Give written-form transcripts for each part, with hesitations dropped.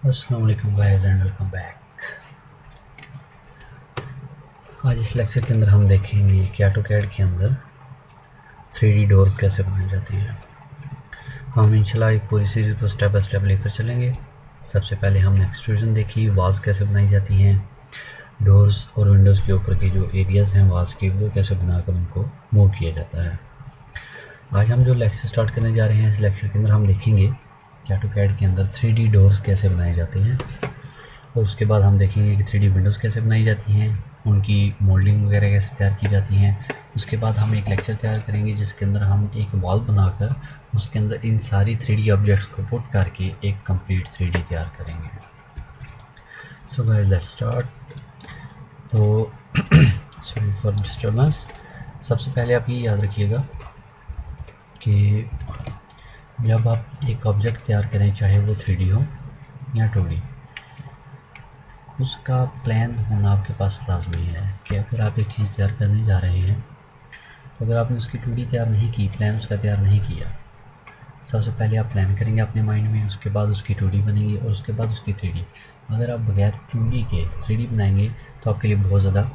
अस्सलाम वालेकुम guys and welcome back. आज इस लेक्चर के अंदर हम देखेंगे कि ऑटोकैड के अंदर 3D डोर्स कैसे बनाई जाती हैं। हम इंशाल्लाह एक पूरी सीरीज़ को स्टेप बाय स्टेप लेकर चलेंगे। सबसे पहले हमने एक्सट्रूजन देखी, वॉल्स कैसे बनाई जाती हैं, डोर्स और विंडोज़ के ऊपर के जो एरियाज़ हैं वॉल्स के, वो कैसे बनाकर उनको मूव किया जाता है। आज हम जो लेक्चर स्टार्ट करने जा रहे हैं, इस लेक्चर के अंदर हम देखेंगे कि ऑटोकैड के अंदर 3D डोर्स कैसे बनाए जाते हैं, और उसके बाद हम देखेंगे कि 3D विंडोज़ कैसे बनाई जाती हैं, उनकी मोल्डिंग वगैरह कैसे तैयार की जाती हैं। उसके बाद हम एक लेक्चर तैयार करेंगे जिसके अंदर हम एक वॉल बनाकर उसके अंदर इन सारी 3D ऑब्जेक्ट्स को पुट करके एक कंप्लीट 3D तैयार करेंगे। So guys let's start. तो सॉरी फॉर डिस्टर्बेंस। सबसे पहले आप ये याद रखिएगा कि जब आप एक ऑब्जेक्ट तैयार करें, चाहे वो 3D हो या 2D, उसका प्लान होना आपके पास लाजमी है। कि अगर आप एक चीज़ तैयार करने जा रहे हैं, तो अगर आपने उसकी 2D तैयार नहीं की, प्लान उसका तैयार नहीं किया, सबसे पहले आप प्लान करेंगे अपने माइंड में, उसके बाद उसकी 2D बनेगी और उसके बाद उसकी 3D। अगर आप बगैर 2D के 3D बनाएंगे तो आपके लिए बहुत ज़्यादा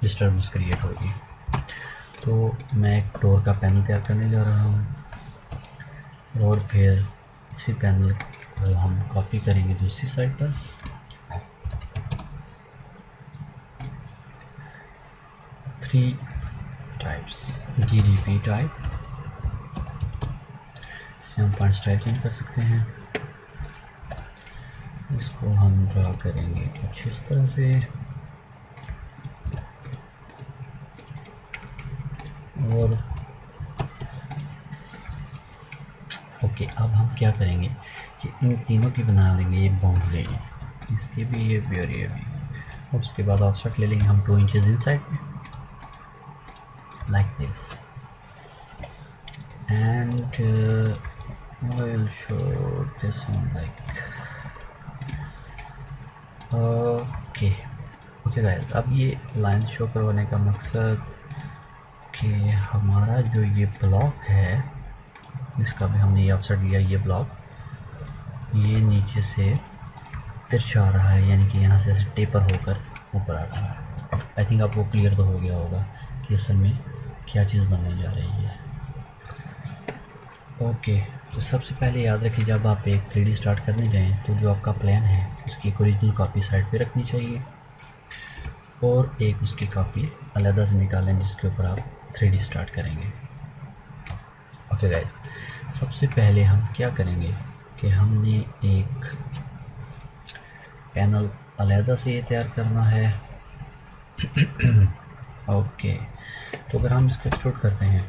डिस्टर्बेंस क्रिएट होगी। तो मैं एक डोर का पैनल तैयार करने जा रहा हूँ और फिर इसी पैनल को हम कॉपी करेंगे दूसरी साइड पर। थ्री टाइप्स DDP टाइप, इसे हम पॉइंट स्टाइल चेंज कर सकते हैं। इसको हम ड्रा करेंगे कुछ इस तरह से, और ओके, अब हम क्या करेंगे कि इन तीनों की बना लेंगे ये बाउंड्री, इसकी भी ये भी और ये भी, और उसके बाद ऑफसेट ले लेंगे हम 2 इंचेस इनसाइड में, like this, and we'll show this one like okay guys। अब ये लाइन शो करवाने का मकसद कि हमारा जो ये ब्लॉक है, इसका भी हमने ये ऑफसेट दिया, ये ब्लॉक ये नीचे से तिरछा आ रहा है, यानी कि यहाँ से ऐसे टेपर होकर ऊपर आ रहा है। आई थिंक आपको क्लियर तो हो गया होगा कि असल में क्या चीज़ बनने जा रही है। ओके, तो सबसे पहले याद रखिए, जब आप एक 3D स्टार्ट करने जाएं तो जो आपका प्लान है उसकी एक ओरिजिनल कॉपी साइड पे रखनी चाहिए और एक उसकी कॉपी अलग से निकालें जिसके ऊपर आप 3D स्टार्ट करेंगे। ओके गाइस, सबसे पहले हम क्या करेंगे कि हमने एक पैनल अलग से ये तैयार करना है। ओके, तो अगर हम इसको एक्सट्रूड करते हैं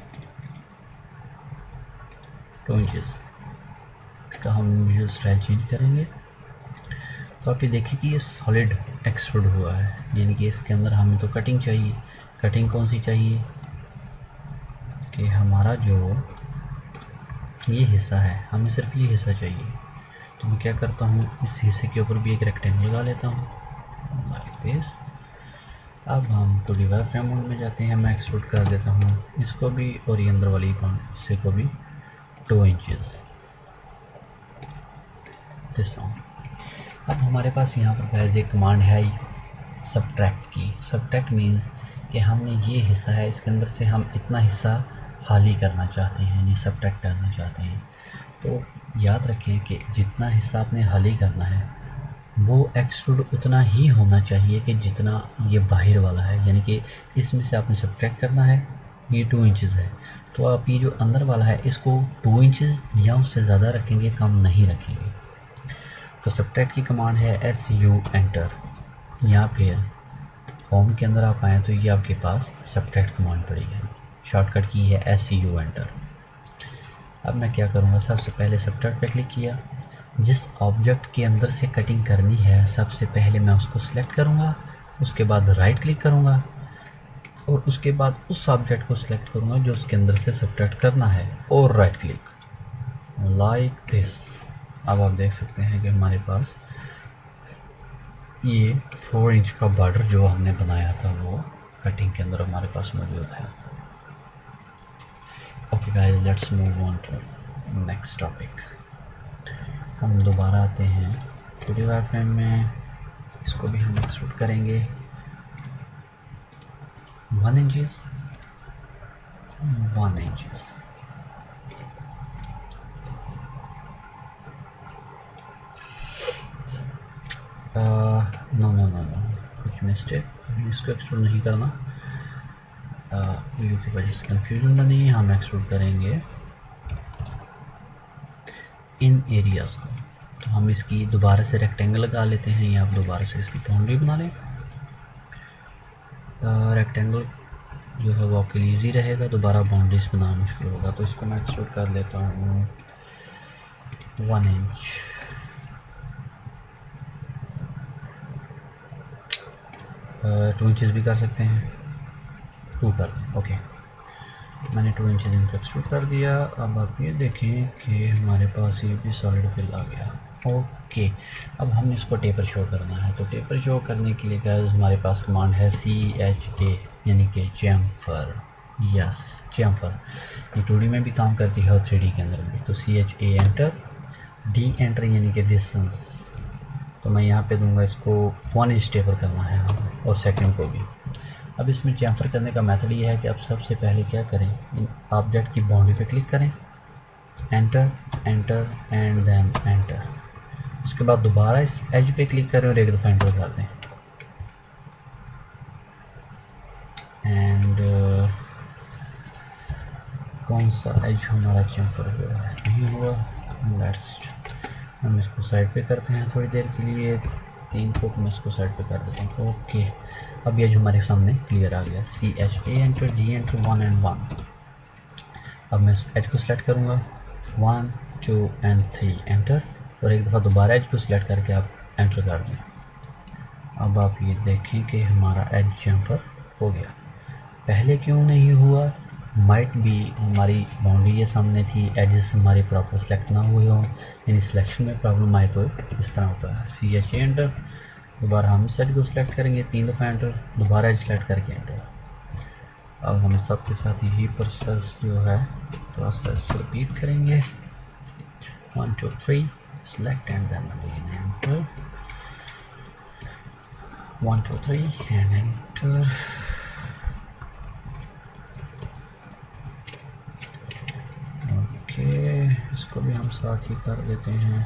2 इंचेस, इसका हम विजुअल स्टाइल चेंज करेंगे तो आप ये देखिए कि ये सॉलिड एक्सट्रूड हुआ है, यानी कि इसके अंदर हमें तो कटिंग चाहिए। कटिंग कौन सी चाहिए कि हमारा जो ये हिस्सा है, हमें सिर्फ ये हिस्सा चाहिए। तो मैं क्या करता हूँ, इस हिस्से के ऊपर भी एक रेक्टेंगल लगा लेता हूँ लाइक दिस। अब हम 2D वायरफ्रेम मोड में जाते हैं, मैं एक्सट्रूड कर देता हूँ इसको भी और ये अंदर वाली हिस्से को भी 2 इंचेस दिस वन। अब हमारे पास यहाँ पर गाइस एक कमांड है सब्ट्रैक्ट की। सब्ट्रैक्ट मीन्स कि हमने ये हिस्सा है, इसके अंदर से हम इतना हिस्सा खाली करना चाहते हैं, यानी सब्ट्रैक्ट करना चाहते हैं। तो याद रखें कि जितना हिस्सा आपने खाली करना है वो एक्सट्रूड उतना ही होना चाहिए कि जितना ये बाहर वाला है, यानी कि इसमें से आपने सब्ट्रैक्ट करना है। ये 2 इंचेस है, तो आप ये जो अंदर वाला है इसको 2 इंचेस या उससे ज़्यादा रखेंगे, कम नहीं रखेंगे। तो सब्ट्रैक्ट की कमांड है SU एंटर, या फिर होम के अंदर आप आएँ तो ये आपके पास सब्ट्रैक्ट कमांड पड़ी है, शॉर्टकट की है SU एंटर। अब मैं क्या करूँगा, सबसे पहले सब्ट्रैक्ट पे क्लिक किया, जिस ऑब्जेक्ट के अंदर से कटिंग करनी है सबसे पहले मैं उसको सिलेक्ट करूँगा, उसके बाद राइट क्लिक करूँगा और उसके बाद उस ऑब्जेक्ट को सिलेक्ट करूँगा जो उसके अंदर से सब्ट्रैक्ट करना है और राइट क्लिक लाइक दिस। अब आप देख सकते हैं कि हमारे पास ये 4 इंच का बॉर्डर जो हमने बनाया था वो कटिंग के अंदर हमारे पास मौजूद है। Okay guys, let's move on to next topic. हम दोबारा आते हैं 45 फ्रेम में इसको भी हम एक्सट्रूड करेंगे 1 इंचेस 1 इंचेस। नो कुछ मिस्टेक, इसको एक्सट्रूड नहीं करना, व्यू की वजह से कंफ्यूजन बनी। हम एक्सट्रूड करेंगे इन एरियाज़ को। तो हम इसकी दोबारा से रेक्टेंगल लगा लेते हैं, या आप दोबारा से इसकी बाउंड्री बना लें। रेक्टेंगल जो है वो आपके लिए ईजी रहेगा, दोबारा बाउंड्रीज बनाना मुश्किल होगा। तो इसको मैं एक्सट्रूड कर लेता हूँ 1 इंच। टू इंचेस भी कर सकते हैं, 2 कर दें। ओके, मैंने 2 इंचेस इनको एक्सट्रूड कर दिया। अब आप ये देखें कि हमारे पास ये भी सॉलिड फिल आ गया। ओके, अब हमने इसको टेपर शो करना है। तो टेपर शो करने के लिए गाइस हमारे पास कमांड है CHA, यानी कि चैम्फर। यस, चैम्फर ये 2D में भी काम करती है और 3D के अंदर भी। तो CHA एंटर, D एंटर यानी कि डिस्टेंस। तो मैं यहाँ पे दूंगा इसको 1 इंच टेपर करना है, और सेकंड को भी। अब इसमें चैम्फर करने का मेथड ये है कि आप सबसे पहले क्या करें, इन ऑब्जेक्ट की बाउंड्री पे क्लिक करें, enter enter and then enter. उसके बाद दोबारा इस एज पे क्लिक करें और एक दफ़ा एंटर कर दें। एंड कौन सा एज हमारा चैम्फर हुआ है, नहीं हुआ। लेट्स हम इसको साइड पे करते हैं थोड़ी देर के लिए, 3 फुट में इसको साइड पे कर देते हैं। ओके, अब ये जो हमारे सामने क्लियर आ गया। CHA enter, D enter, 1 and 1। अब मैं इस एज को सिलेक्ट करूँगा, 1 2 and 3 एंटर, और एक दफ़ा दोबारा एज को सिलेक्ट करके आप एंटर कर दें। अब आप ये देखें कि हमारा एज चैम्फर हो गया। पहले क्यों नहीं हुआ, माइट भी हमारी बाउंड्री ये सामने थी, एजेस हमारे प्रॉपर सेलेक्ट ना हुए हों, यानी सिलेक्शन में प्रॉब्लम आए तो इस तरह होता है। CHA एंटर, दोबारा हम इस एज को सिलेक्ट करेंगे, 3 दफ़ा एंटर, दोबारा एज सेलेक्ट करके एंटर। अब हम सब के साथ यही प्रोसेस जो है प्रोसेस रिपीट करेंगे। 1 2 3 select and then again enter, 1 2 3 and enter। Okay, इसको भी हम साथ ही कर देते हैं।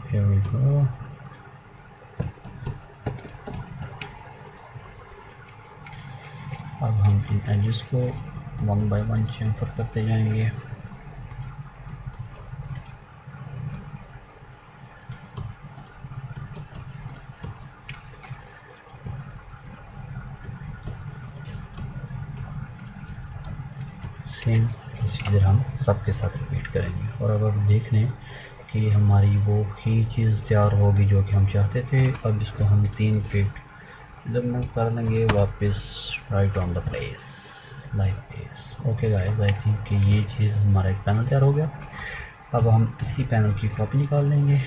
Here we go। अब हम इन एजेस को 1 by 1 चैम्फर करते जाएंगे। सेम प्रोसीजर हम सबके साथ रिपीट करेंगे। और अब आप देख लें कि हमारी वो ही चीज़ तैयार होगी जो कि हम चाहते थे। अब इसको हम 3 फीट इधर मूव कर देंगे वापस right on the place like this. Okay guys, I think कि ये चीज़ हमारा एक पैनल तैयार हो गया। अब हम इसी पैनल की कॉपी निकाल लेंगे,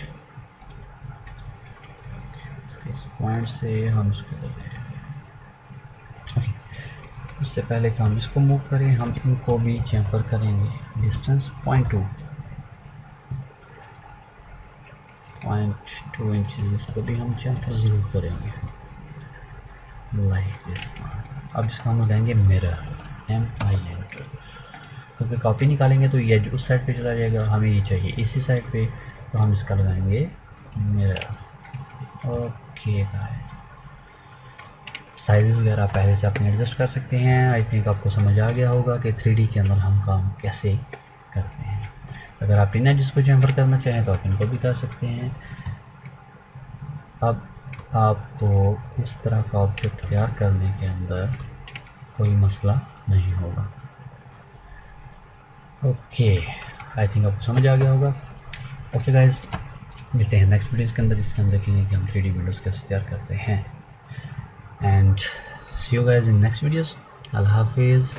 इस पॉइंट से हम इसको कर देंगे। इससे पहले कि हम इसको मूव करें, हम इनको भी चैम्फर करेंगे। डिस्टेंस 0.2 इंचेस, इसको भी हम चैम्फर ज़रूर करेंगे लाइक दिस। अब इसका हम लगाएंगे मिरर, MI एंटर, क्योंकि कॉपी निकालेंगे तो ये उस साइड पे चला जाएगा, हमें ये चाहिए इसी साइड पे, तो हम इसका लगाएंगे मिरर। ओके गाइस, साइज़ वगैरह पहले से अपने एडजस्ट कर सकते हैं। आई थिंक आपको समझ आ गया होगा कि 3D के अंदर हम काम कैसे करते हैं। अगर आप इन एजेस को चैम्फर करना चाहें तो आप इनको भी कर सकते हैं। अब आपको इस तरह का ऑब्जेक्ट तैयार करने के अंदर कोई मसला नहीं होगा। ओके, आई थिंक आपको समझ आ गया होगा। ओके गाइस, मिलते हैं नेक्स्ट वीडियोज़ के अंदर, जिसके हम देखेंगे कि हम 3D विंडोज़ कैसे तैयार करते हैं। And see you guys in next videos. Allah Hafiz.